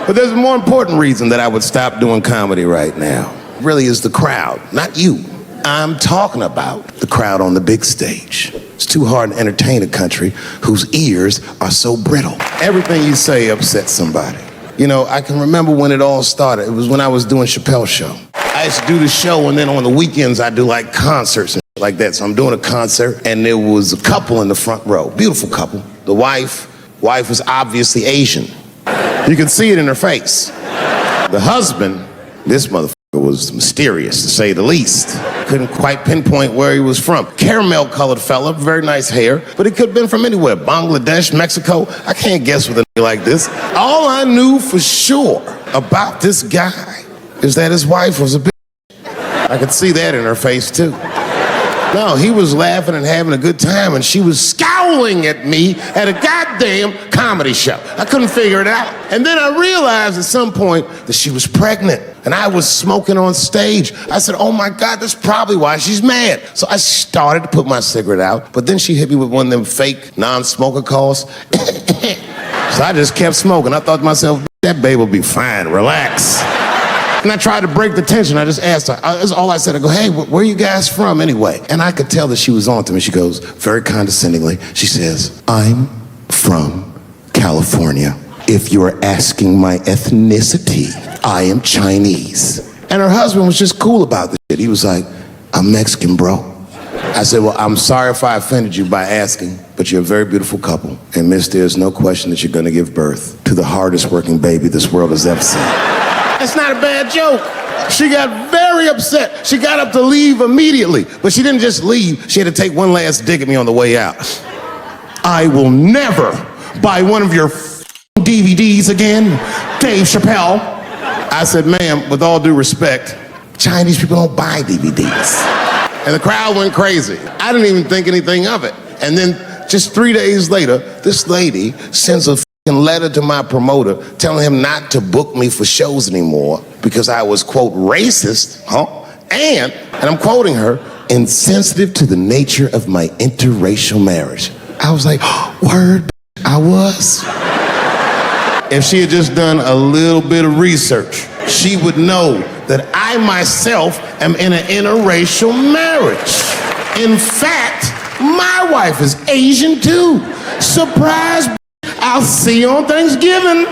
But there's a more important reason that I would stop doing comedy right now. It really is the crowd, not you. I'm talking about the crowd on the big stage. It's too hard to entertain a country whose ears are so brittle. Everything you say upsets somebody. You know, I can remember when it all started. It was when I was doing Chappelle show. I used to do the show, and then on the weekends I do like concerts and like that. So I'm doing a concert, and there was a couple in the front row, beautiful couple. The wife was obviously Asian. You could see it in her face. The husband, this motherfucker, was mysterious, to say the least. Couldn't quite pinpoint where he was from. Caramel-colored fella, very nice hair, but he could have been from anywhere. Bangladesh, Mexico. I can't guess with a nigga like this. All I knew for sure about this guy is that his wife was a bitch. I could see that in her face, too. No, he was laughing and having a good time, and she was scowling at me at a goddamn comedy show. I couldn't figure it out. And then I realized at some point that she was pregnant, and I was smoking on stage. I said, oh my God, that's probably why she's mad. So I started to put my cigarette out, but then she hit me with one of them fake non-smoker calls. So I just kept smoking. I thought to myself, that babe will be fine, relax. And I tried to break the tension. I just asked her, that's all I said. I go, hey, where are you guys from anyway? And I could tell that she was on to me. She goes, very condescendingly, she says, I'm from California. If you're asking my ethnicity, I am Chinese. And her husband was just cool about this shit. He was like, I'm Mexican, bro. I said, well, I'm sorry if I offended you by asking, but you're a very beautiful couple. And miss, there's no question that you're gonna give birth to the hardest working baby this world has ever seen. That's not a bad joke. She got very upset. She got up to leave immediately, but she didn't just leave. She had to take one last dig at me on the way out. I will never buy one of your DVDs again, Dave Chappelle. I said, ma'am, with all due respect, Chinese people don't buy DVDs. And the crowd went crazy. I didn't even think anything of it. And then just 3 days later, this lady sends a letter to my promoter telling him not to book me for shows anymore because I was, quote, racist, and I'm quoting her, insensitive to the nature of my interracial marriage. I was like, word, I was. If she had just done a little bit of research, she would know that I myself am in an interracial marriage. In fact, my wife is Asian too. Surprise. I'll see you on Thanksgiving.